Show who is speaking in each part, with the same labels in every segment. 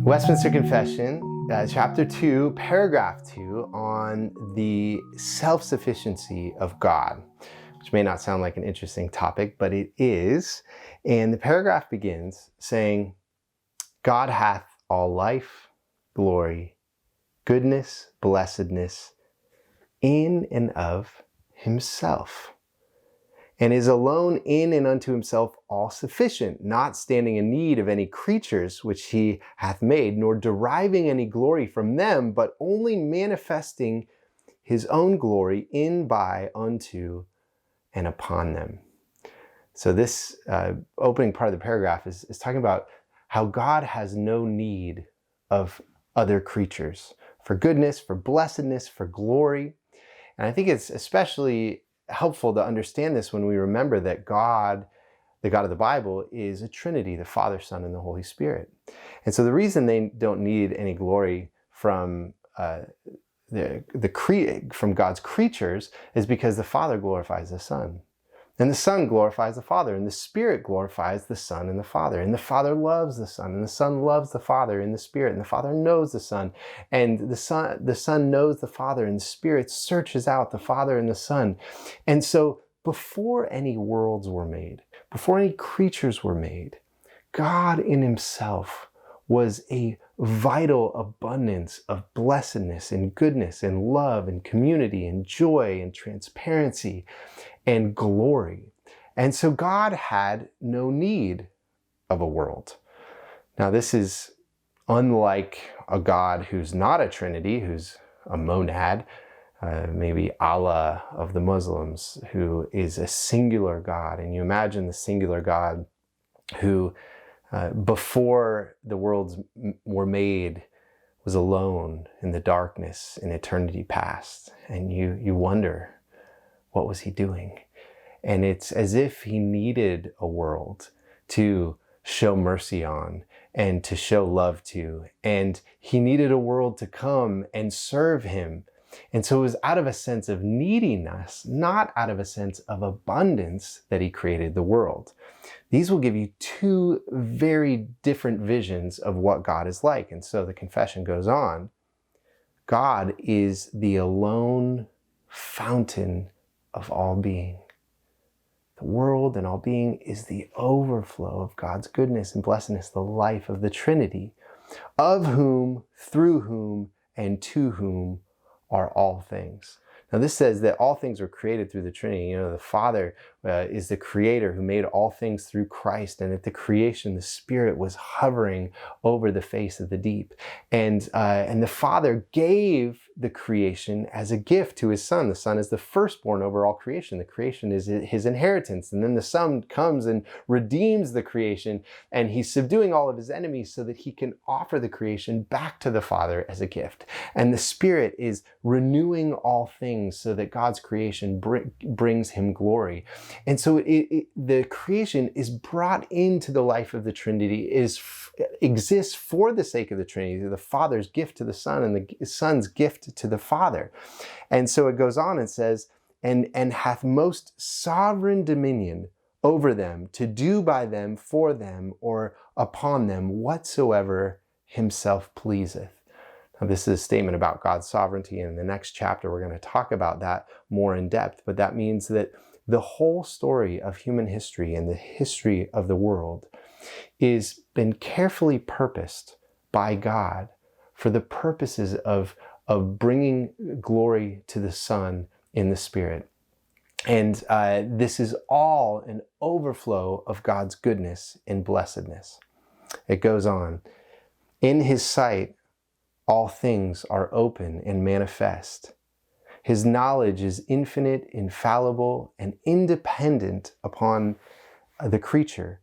Speaker 1: Westminster Confession, chapter 2, paragraph 2, on the self-sufficiency of God, which may not sound like an interesting topic, but it is. And the paragraph begins saying, God hath all life, glory, goodness, blessedness in and of himself, and is alone in and unto himself all sufficient, not standing in need of any creatures which he hath made, nor deriving any glory from them, but only manifesting his own glory in, by, unto, and upon them. So this opening part of the paragraph is talking about how God has no need of other creatures for goodness, for blessedness, for glory. And I think it's especially helpful to understand this when we remember that God, the God of the Bible, is a Trinity, the Father, Son, and the Holy Spirit. And so the reason they don't need any glory from from God's creatures is because the Father glorifies the Son. And the Son glorifies the Father, and the Spirit glorifies the Son and the Father. And the Father loves the Son, and the Son loves the Father in the Spirit, and the Father knows the Son, and the Son knows the Father, and the Spirit searches out the Father and the Son. And so before any worlds were made, before any creatures were made, God in himself was a vital abundance of blessedness and goodness and love and community and joy and transparency and glory. And so God had no need of a world. Now this is unlike a God who's not a Trinity, who's a monad, maybe Allah of the Muslims, who is a singular God. And you imagine the singular God who before the worlds were made was alone in the darkness in eternity past. And you wonder, what was he doing? And it's as if he needed a world to show mercy on and to show love to. And he needed a world to come and serve him. And so it was out of a sense of neediness, not out of a sense of abundance, that he created the world. These will give you two very different visions of what God is like. And so the confession goes on. God is the alone fountain of all being. The world and all being is the overflow of God's goodness and blessedness, the life of the Trinity, of whom, through whom, and to whom are all things. Now this says that all things were created through the Trinity. You know, the Father is the creator who made all things through Christ. And at the creation, the Spirit was hovering over the face of the deep. And the Father gave the creation as a gift to his Son. The Son is the firstborn over all creation. The creation is his inheritance. And then the Son comes and redeems the creation. And he's subduing all of his enemies so that he can offer the creation back to the Father as a gift. And the Spirit is renewing all things so that God's creation brings him glory. And so the creation is brought into the life of the Trinity, exists for the sake of the Trinity, the Father's gift to the Son and the Son's gift to the Father. And so it goes on and says, and hath most sovereign dominion over them, to do by them, for them, or upon them, whatsoever himself pleaseth. Now, this is a statement about God's sovereignty, and in the next chapter we're going to talk about that more in depth. But that means that the whole story of human history and the history of the world is been carefully purposed by God for the purposes of bringing glory to the Son in the Spirit. And this is all an overflow of God's goodness and blessedness. It goes on. In his sight, all things are open and manifest. His knowledge is infinite, infallible, and independent upon the creature,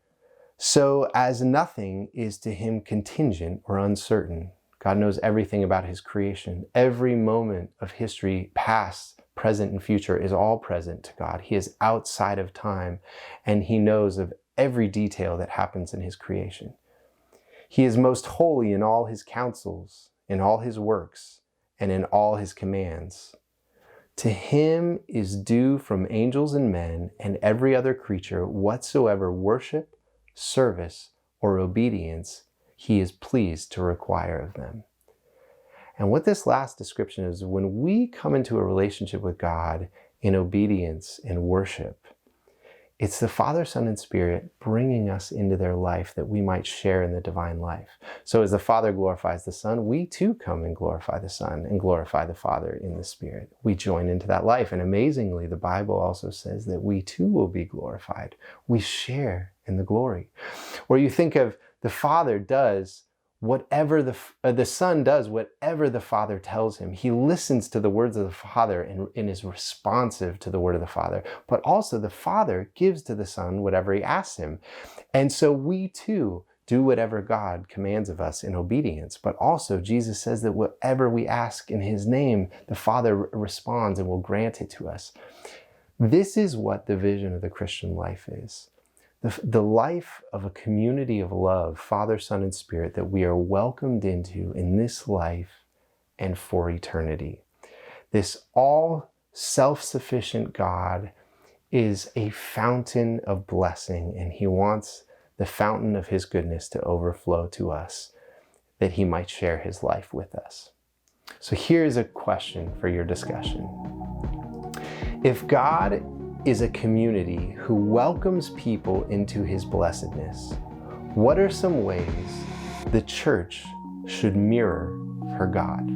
Speaker 1: so as nothing is to him contingent or uncertain. God knows everything about his creation. Every moment of history, past, present, and future, is all present to God. He is outside of time, and he knows of every detail that happens in his creation. He is most holy in all his counsels, in all his works, and in all his commands. To him is due from angels and men and every other creature whatsoever worship, service, or obedience he is pleased to require of them. And what this last description is, when we come into a relationship with God in obedience and worship, it's the Father, Son, and Spirit bringing us into their life that we might share in the divine life. So as the Father glorifies the Son, we too come and glorify the Son and glorify the Father in the Spirit. We join into that life. And amazingly, the Bible also says that we too will be glorified. We share in the glory. Or you think of the Father does whatever the Son does, whatever the Father tells him. He listens to the words of the Father and is responsive to the word of the Father. But also the Father gives to the Son whatever he asks him. And so we too do whatever God commands of us in obedience. But also Jesus says that whatever we ask in his name, the Father responds and will grant it to us. This is what the vision of the Christian life is. The life of a community of love, Father, Son, and Spirit, that we are welcomed into in this life and for eternity. This all self-sufficient God is a fountain of blessing, and he wants the fountain of his goodness to overflow to us, that he might share his life with us. So here's a question for your discussion. If God is a community who welcomes people into his blessedness, what are some ways the church should mirror her God?